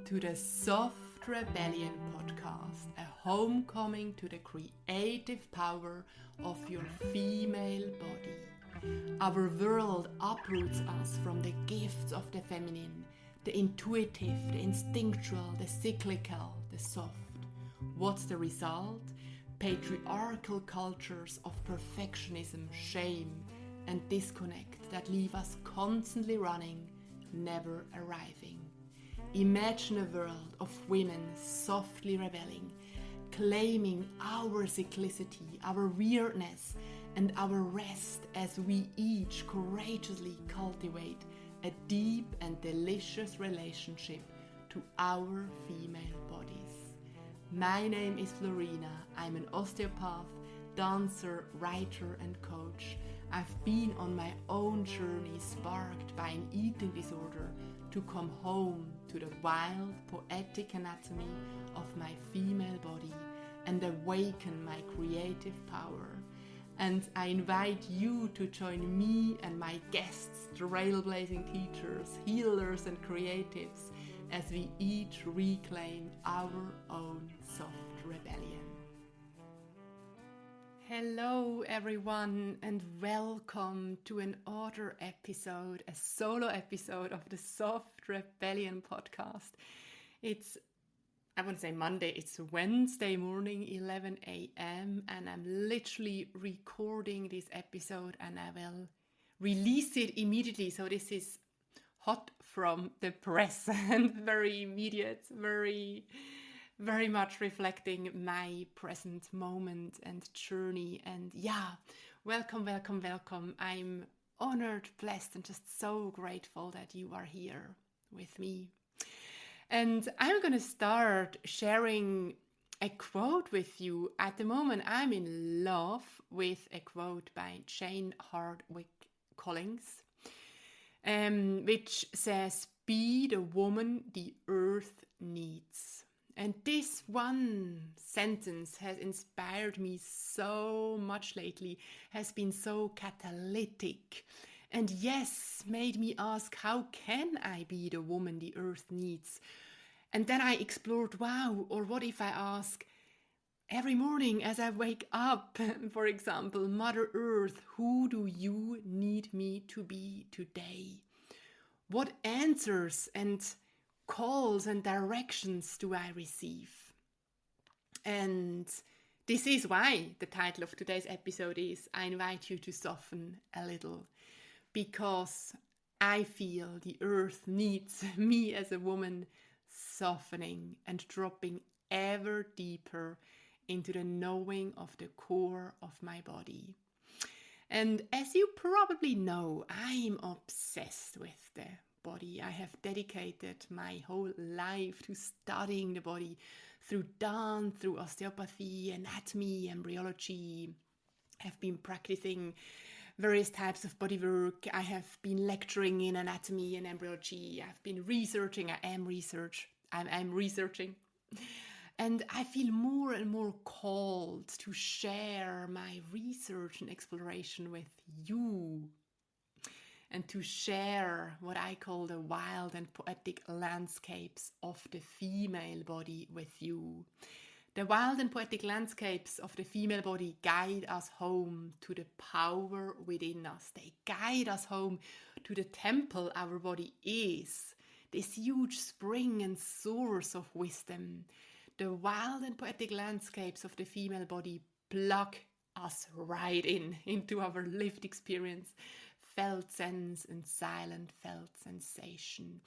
to the Soft Rebellion podcast, a homecoming to the creative power of your female body. Our world uproots us from the gifts of the feminine, the intuitive, the instinctual, the cyclical, the soft. What's the result? Patriarchal cultures of perfectionism, shame, and disconnect that leave us constantly running, never arriving. Imagine a world of women softly rebelling, claiming our cyclicity, our weirdness, and our rest as we each courageously cultivate a deep and delicious relationship to our female bodies. My name is Flurina. I'm an osteopath, dancer, writer, and coach. I've been on my own journey sparked by an eating disorder to come home to the wild, poetic anatomy of my female body and awaken my creative power. And I invite you to join me and my guests, trailblazing teachers, healers, and creatives as we each reclaim our own soft rebellion. Hello everyone, and welcome to another episode, a solo episode of the Soft Rebellion podcast. It's, I wouldn't say Monday, it's Wednesday morning, 11 a.m. and I'm literally recording this episode and I will release it immediately. So this is hot from the press and very immediate, very much reflecting my present moment and journey. And yeah, welcome. I'm honored, blessed, and just so grateful that you are here with me. And I'm going to start sharing a quote with you. At the moment, I'm in love with a quote by Hardwicke Collings, which says, "Be the woman the earth needs." And this one sentence has inspired me so much lately, has been so catalytic, and yes, made me ask, how can I be the woman the earth needs? And then I explored, wow, or what if I ask every morning as I wake up, for example, Mother Earth, who do you need me to be today? What answers and calls and directions do I receive? And this is why the title of today's episode is I invite you to soften a little, because I feel the earth needs me as a woman softening and dropping ever deeper into the knowing of the core of my body. And as you probably know, I'm obsessed with the body. I have dedicated my whole life to studying the body through dance, through osteopathy, anatomy, embryology. I've been practicing various types of body work. I have been lecturing in anatomy and embryology. I've been researching. I'm researching. And I feel more and more called to share my research and exploration with you, and to share what I call the wild and poetic landscapes of the female body with you. The wild and poetic landscapes of the female body guide us home to the power within us. They guide us home to the temple our body is, this huge spring and source of wisdom. The wild and poetic landscapes of the female body plug us right into our lived experience, felt sense and silent felt sensation.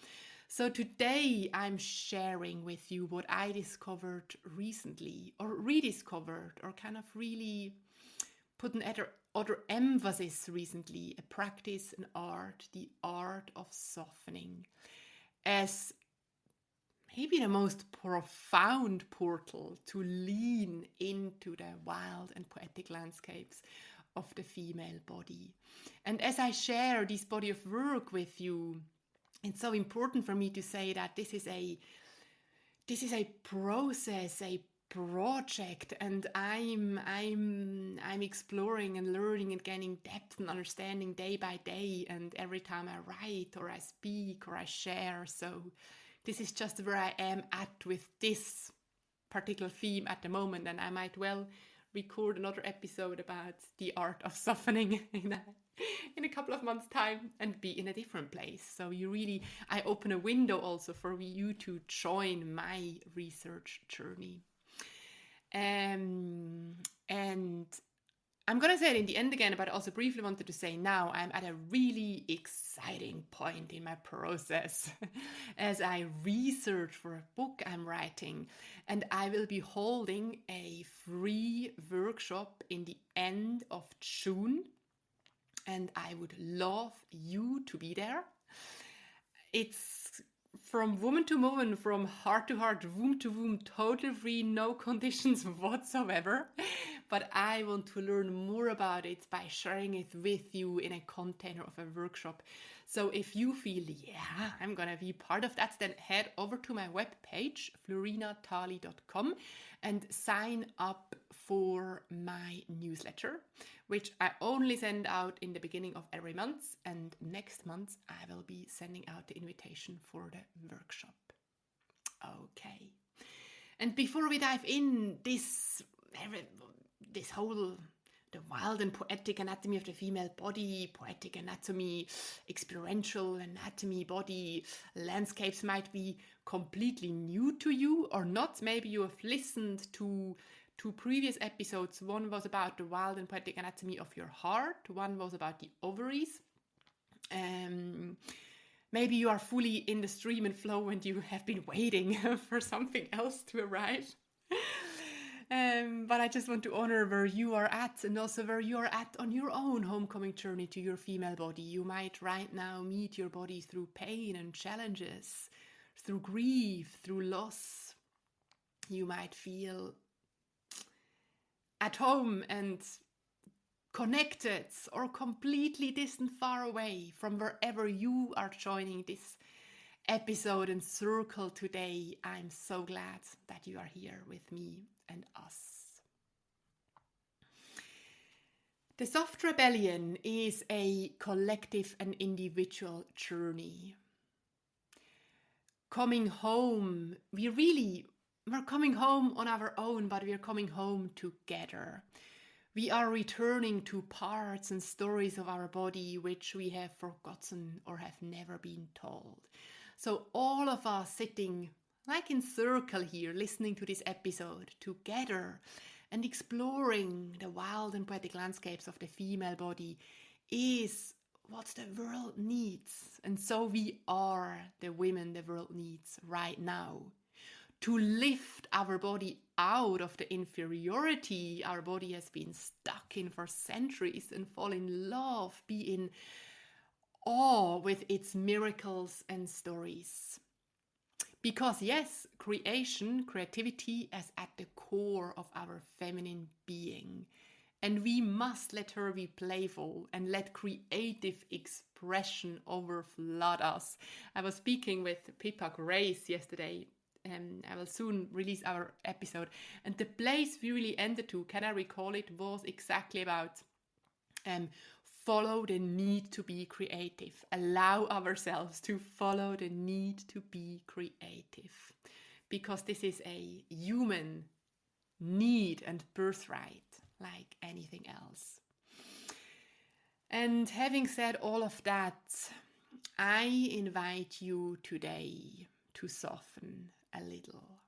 So today I'm sharing with you what I discovered recently, or rediscovered, or kind of really put an other emphasis recently, a practice, an art, the art of softening, as maybe the most profound portal to lean into the wild and poetic landscapes of the female body. And as I share this body of work with you, it's so important for me to say that this is a process, a project, and I'm exploring and learning and gaining depth and understanding day by day, and every time I write or I speak or I share. So this is just where I am at with this particular theme at the moment, and I might well record another episode about the art of softening in a couple of months' time and be in a different place. So I open a window also for you to join my research journey. And I'm going to say it in the end again, but I also briefly wanted to say now I'm at a really exciting point in my process as I research for a book I'm writing. And I will be holding a free workshop in the end of June. And I would love you to be there. It's from woman to woman, from heart to heart, womb to womb, totally free, no conditions whatsoever. But I want to learn more about it by sharing it with you in a container of a workshop. So if you feel, yeah, I'm going to be part of that, then head over to my webpage, flurinathali.com, and sign up for my newsletter, which I only send out in the beginning of every month. And next month, I will be sending out the invitation for the workshop. Okay. And before we dive in, the wild and poetic anatomy of the female body, poetic anatomy, experiential anatomy, body landscapes might be completely new to you or not. Maybe you have listened to two previous episodes. One was about the wild and poetic anatomy of your heart. One was about the ovaries. Maybe you are fully in the stream and flow and you have been waiting for something else to arrive. But I just want to honor where you are at and also where you are at on your own homecoming journey to your female body. You might right now meet your body through pain and challenges, through grief, through loss. You might feel at home and connected or completely distant, far away from wherever you are joining this episode and circle today. I'm so glad that you are here with me and us. The soft rebellion is a collective and individual journey. Coming home, we're coming home on our own, but we're coming home together. We are returning to parts and stories of our body which we have forgotten or have never been told. So all of us sitting like in circle here, listening to this episode together and exploring the wild and poetic landscapes of the female body is what the world needs. And so we are the women the world needs right now. To lift our body out of the inferiority our body has been stuck in for centuries and fall in love, be in awe with its miracles and stories. Because yes, creativity is at the core of our feminine being. And we must let her be playful and let creative expression overflood us. I was speaking with P.P.S. yesterday, and I will soon release our episode. And the place we really ended to, can I recall it, was exactly about follow the need to be creative. Allow ourselves to follow the need to be creative. Because this is a human need and birthright, like anything else. And having said all of that, I invite you today to soften a little.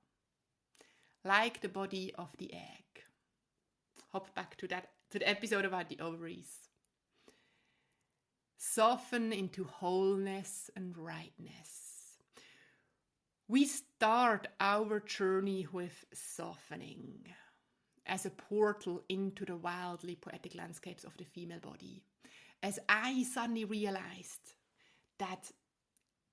Like the body of the egg. Hop back to the episode about the ovaries. Soften into wholeness and rightness. We start our journey with softening as a portal into the wildly poetic landscapes of the female body. As I suddenly realized that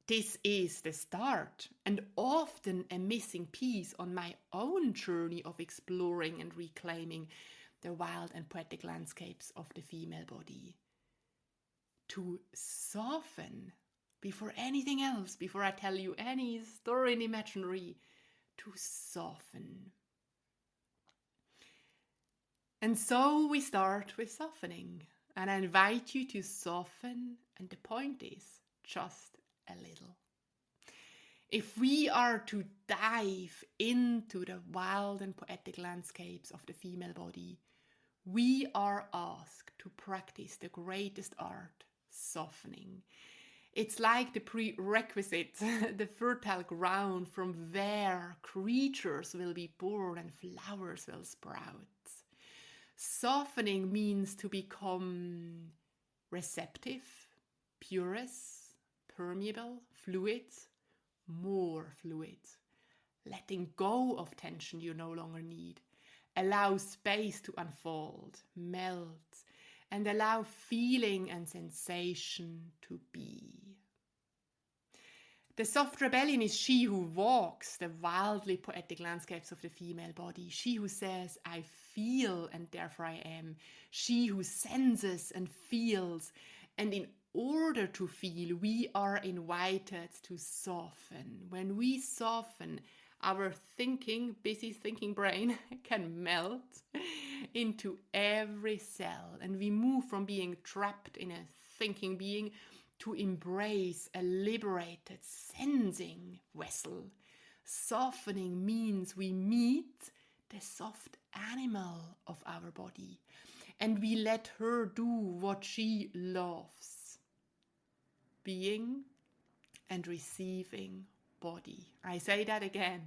this is the start and often a missing piece on my own journey of exploring and reclaiming the wild and poetic landscapes of the female body. To soften, before anything else, before I tell you any story in imaginary, to soften. And so we start with softening. And I invite you to soften, and the point is just a little. If we are to dive into the wild and poetic landscapes of the female body, we are asked to practice the greatest art, softening. It's like the prerequisite, the fertile ground from where creatures will be born and flowers will sprout. Softening means to become receptive, porous, permeable, fluid, more fluid. Letting go of tension you no longer need. Allow space to unfold, melt, and allow feeling and sensation to be. The soft rebellion is she who walks the wildly poetic landscapes of the female body. She who says, I feel and therefore I am. She who senses and feels. And in order to feel, we are invited to soften. When we soften, our busy thinking brain can melt into every cell. And we move from being trapped in a thinking being to embrace a liberated, sensing vessel. Softening means we meet the soft animal of our body and we let her do what she loves. Being and receiving body. I say that again.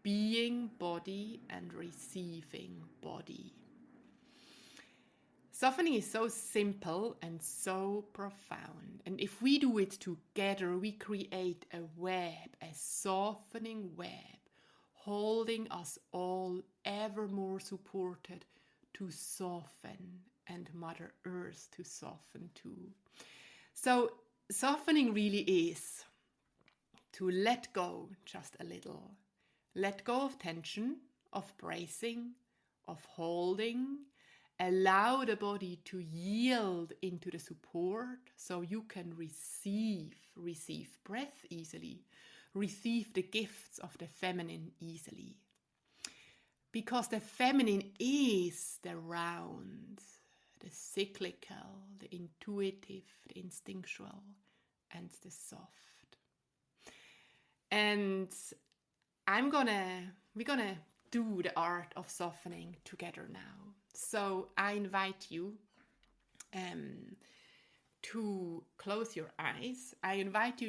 Being body and receiving body. Softening is so simple and so profound. And if we do it together, we create a web, a softening web, holding us all ever more supported to soften and Mother Earth to soften too. So softening really is to let go just a little. Let go of tension, of bracing, of holding. Allow the body to yield into the support so you can receive breath easily, receive the gifts of the feminine easily. Because the feminine is the round, the cyclical, the intuitive, the instinctual, and the soft. And we're gonna do the art of softening together now. So I invite you to close your eyes. I invite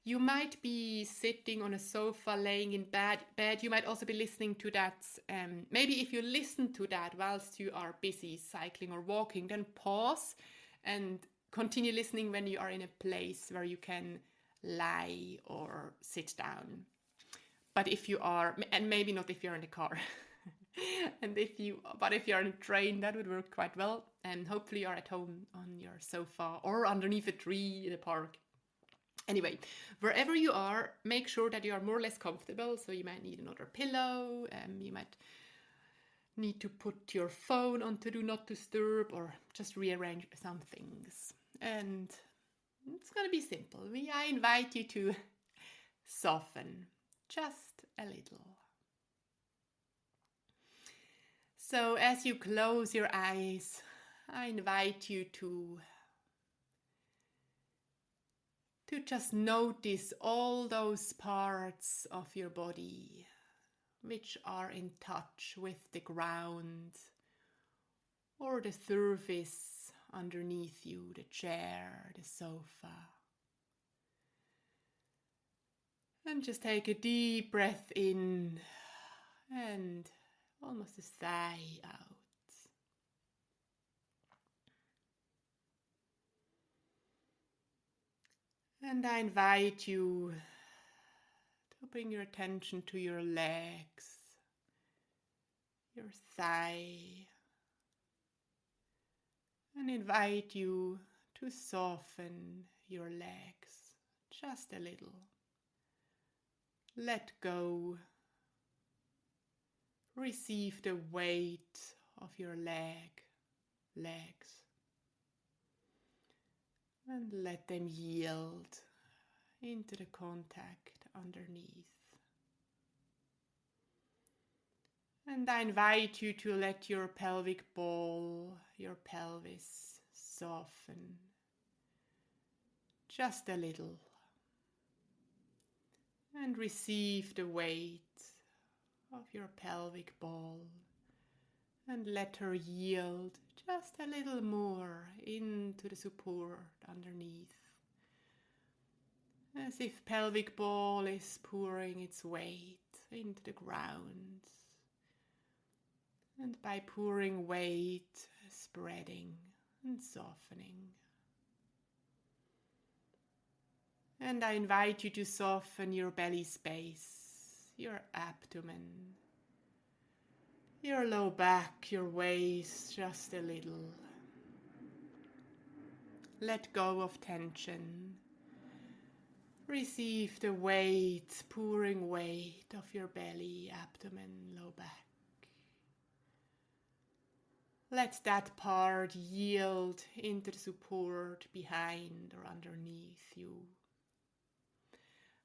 you might be sitting on a sofa, laying in bed. You might also be listening to that. Maybe if you listen to that whilst you are busy cycling or walking, then pause and continue listening when you are in a place where you can lie or sit down. But if you are, and maybe not if you're in the car, but if you're on a train, that would work quite well. And hopefully you're at home on your sofa or underneath a tree in a park. Anyway, wherever you are, make sure that you are more or less comfortable. So you might need another pillow. You might need to put your phone onto Do Not Disturb or just rearrange some things. And it's going to be simple. I invite you to soften just a little. So as you close your eyes, I invite you to just notice all those parts of your body which are in touch with the ground or the surface underneath you, the chair, the sofa. And just take a deep breath in and almost a sigh out. And I invite you to bring your attention to your legs, your thigh, and invite you to soften your legs just a little. Let go. Receive the weight of your legs, and let them yield into the contact underneath. And I invite you to let your pelvic ball, your pelvis soften just a little. And receive the weight of your pelvic ball and let her yield just a little more into the support underneath. As if pelvic ball is pouring its weight into the ground. And by pouring weight, spreading and softening. And I invite you to soften your belly space, your abdomen, your low back, your waist, just a little. Let go of tension. Receive the weight, pouring weight of your belly, abdomen, low back. Let that part yield into the support behind or underneath you.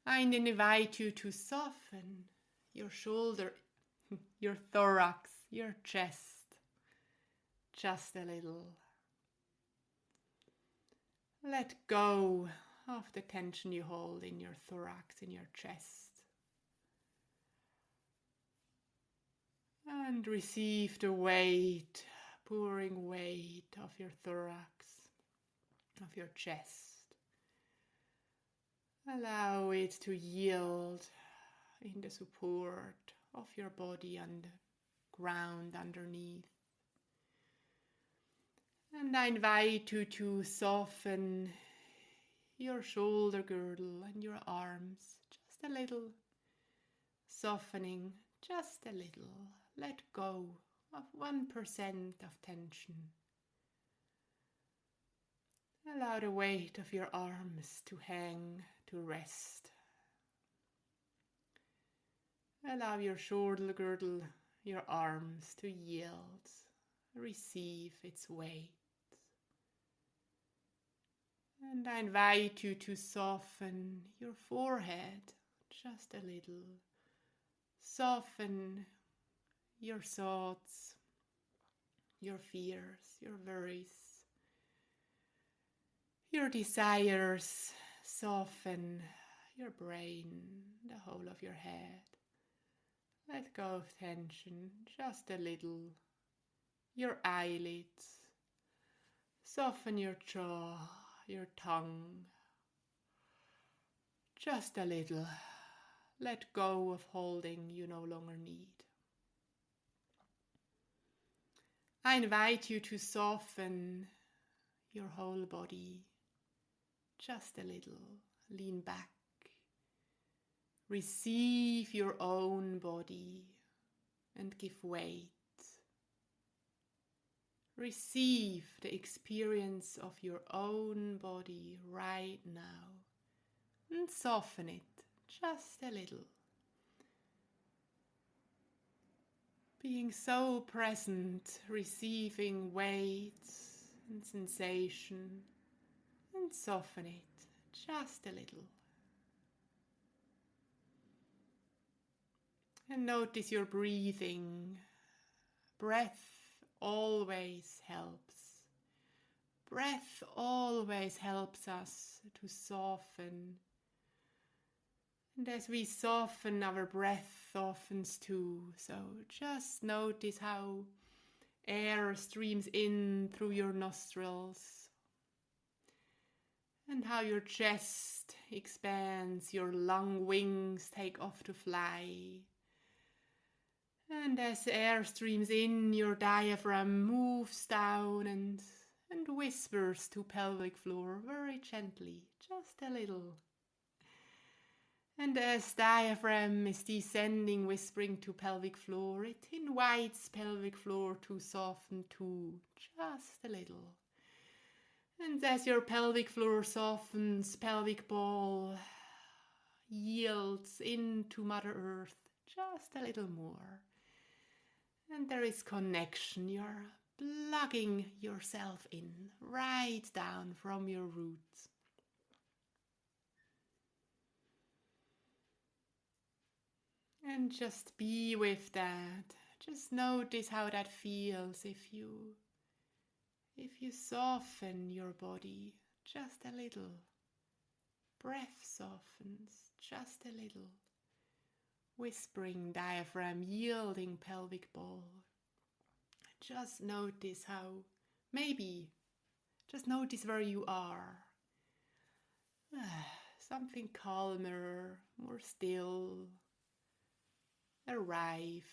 I invite you to soften your shoulder, your thorax, your chest, just a little. Let go of the tension you hold in your thorax, in your chest. And receive the weight, pouring weight of your thorax, of your chest. Allow it to yield in the support of your body and ground underneath. And I invite you to soften your shoulder girdle and your arms just a little. Softening just a little. Let go of 1% of tension. Allow the weight of your arms to hang, to rest. Allow your shoulder girdle, your arms to yield, receive its weight. And I invite you to soften your forehead just a little. Soften your thoughts, your fears, your worries, your desires. Soften your brain, the whole of your head. Let go of tension, just a little. Your eyelids. Soften your jaw, your tongue. Just a little. Let go of holding you no longer need. I invite you to soften your whole body. Just a little. Lean back. Receive your own body and give weight. Receive the experience of your own body right now and soften it just a little. Being so present, receiving weight and sensation, and soften it just a little. And notice your breathing. Breath always helps. Breath always helps us to soften. And as we soften, our breath softens too. So just notice how air streams in through your nostrils and how your chest expands, your long wings take off to fly. And as air streams in, your diaphragm moves down and whispers to pelvic floor very gently, just a little. And as diaphragm is descending, whispering to pelvic floor, it invites pelvic floor to soften too, just a little. And as your pelvic floor softens, pelvic ball yields into Mother Earth just a little more. And there is connection. You're plugging yourself in right down from your roots. And just be with that. Just notice how that feels if you soften your body just a little. Breath softens just a little. Whispering diaphragm, yielding pelvic ball. Just notice how, maybe, just notice where you are. Something calmer, more still, arrived,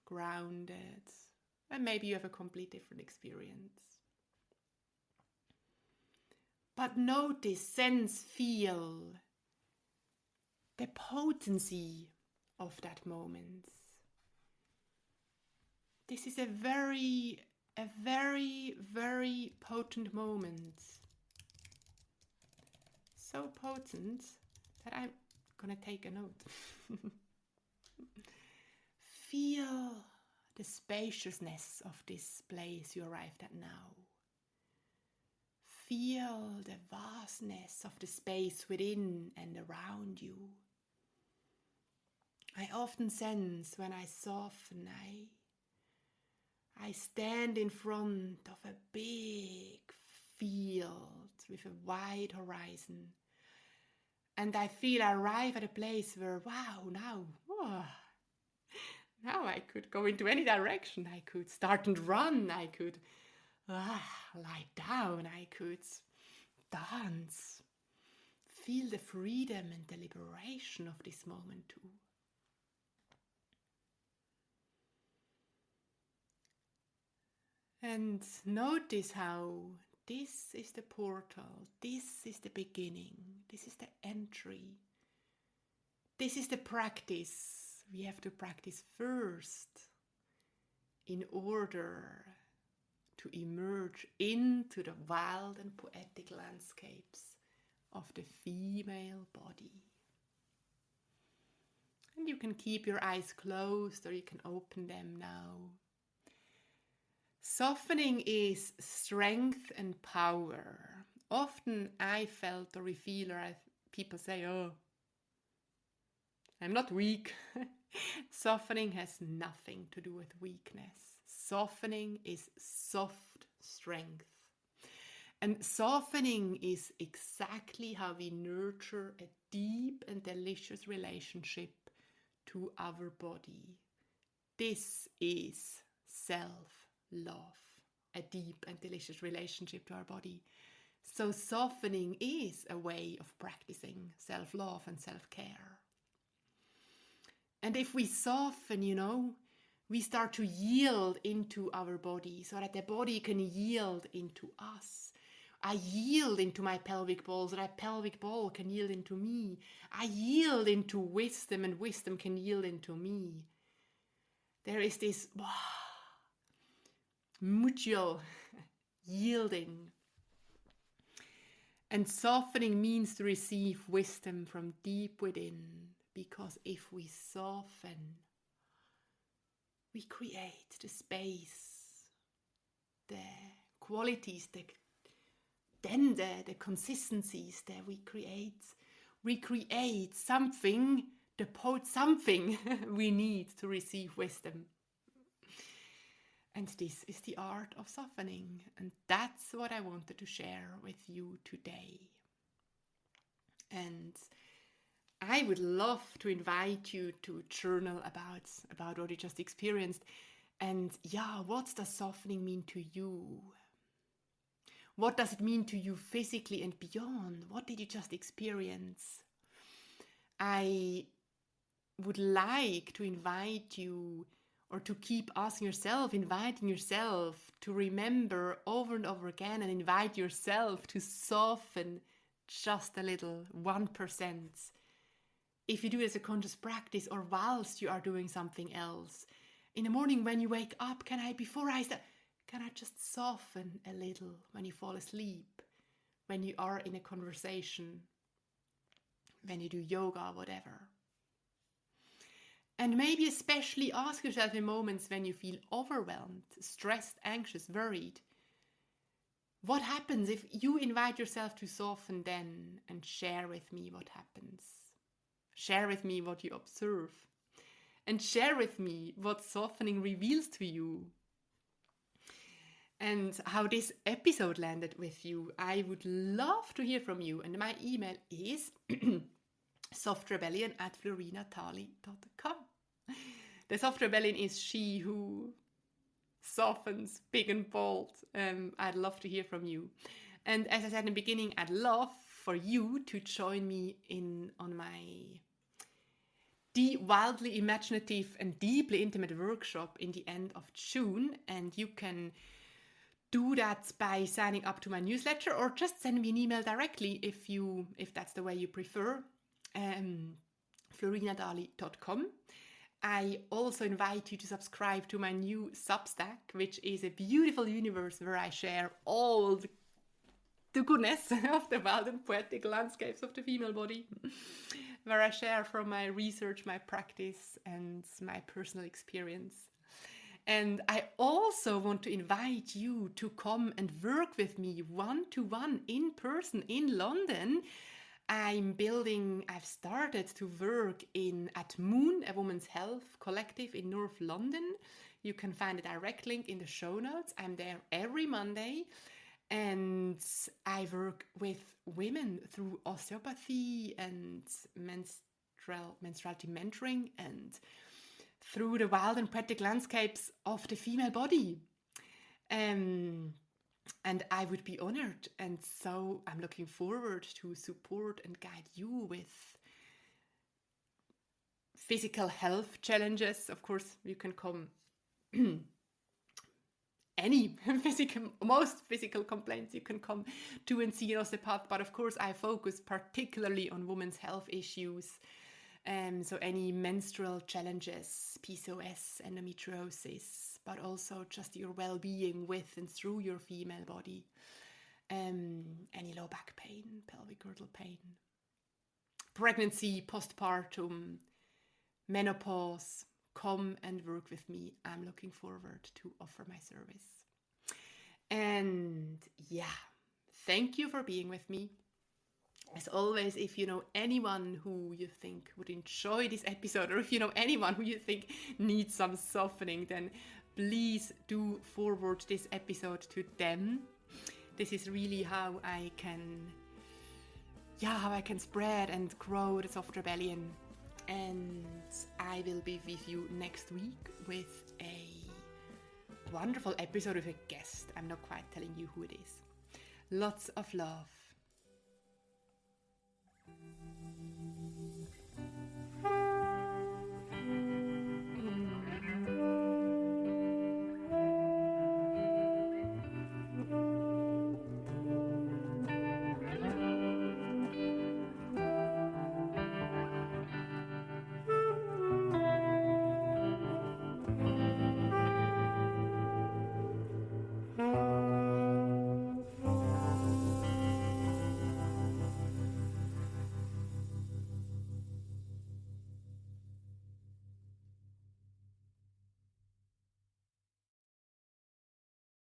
grounded, and maybe you have a complete different experience. But notice, sense, feel the potency of that moment. This is a very, very potent moment. So potent that I'm gonna take a note. Feel the spaciousness of this place you arrived at now. Feel the vastness of the space within and around you. I often sense when I soften, I stand in front of a big field with a wide horizon. And I feel I arrive at a place where, wow, now I could go into any direction. I could start and run. I could lie down. I could dance. Feel the freedom and the liberation of this moment too. And notice how this is the portal, this is the beginning, this is the entry, this is the practice. We have to practice first in order to emerge into the wild and poetic landscapes of the female body. And you can keep your eyes closed or you can open them now. Softening is strength and power. Often I felt or we feel or people say, oh, I'm not weak. Softening has nothing to do with weakness. Softening is soft strength. And softening is exactly how we nurture a deep and delicious relationship to our body. This is self-love, a deep and delicious relationship to our body. So softening is a way of practicing self-love and self-care. And if we soften, we start to yield into our body so that the body can yield into us. I yield into my pelvic ball so that pelvic ball can yield into me. I yield into wisdom and wisdom can yield into me. There is this mutual yielding. And softening means to receive wisdom from deep within, because if we soften, we create the space, the qualities, the consistencies that we create. We create something, something we need to receive wisdom. And this is the art of softening. And that's what I wanted to share with you today. And I would love to invite you to journal about what you just experienced. And what does softening mean to you? What does it mean to you physically and beyond? What did you just experience? I would like to invite you, or to keep inviting yourself to remember over and over again and invite yourself to soften just a little, 1%. If you do it as a conscious practice or whilst you are doing something else. In the morning when you wake up, can I just soften a little when you fall asleep, when you are in a conversation, when you do yoga, whatever. And maybe especially ask yourself in moments when you feel overwhelmed, stressed, anxious, worried. What happens if you invite yourself to soften then and share with me what happens? Share with me what you observe. And share with me what softening reveals to you. and how this episode landed with you. I would love to hear from you. And my email is softrebellion@flurinathali.com. The soft rebellion is she who softens, big and bold. I'd love to hear from you. And as I said in the beginning, I'd love for you to join me on my wildly imaginative and deeply intimate workshop in the end of June. And you can do that by signing up to my newsletter, or just send me an email directly if that's the way you prefer. flurinathali.com. I also invite you to subscribe to my new Substack, which is a beautiful universe where I share all the goodness of the wild and poetic landscapes of the female body, where I share from my research, my practice, and my personal experience. And I also want to invite you to come and work with me one-to-one in person in London. I've started to work at Moon, a woman's health collective in North London. You can find a direct link in the show notes. I'm there every Monday, and I work with women through osteopathy and menstruality mentoring, and through the wild and poetic landscapes of the female body. And I would be honored. And so I'm looking forward to support and guide you with physical health challenges. Of course, you can come most physical complaints you can come to and see an osteopath. But of course, I focus particularly on women's health issues. So any menstrual challenges, PCOS, endometriosis, but also just your well-being with and through your female body. Any low back pain, pelvic girdle pain, pregnancy, postpartum, menopause, come and work with me. I'm looking forward to offer my service. And thank you for being with me. As always, if you know anyone who you think would enjoy this episode, or if you know anyone who you think needs some softening, then please do forward this episode to them. This is really how I can spread and grow the soft rebellion. And I will be with you next week with a wonderful episode with a guest. I'm not quite telling you who it is. Lots of love.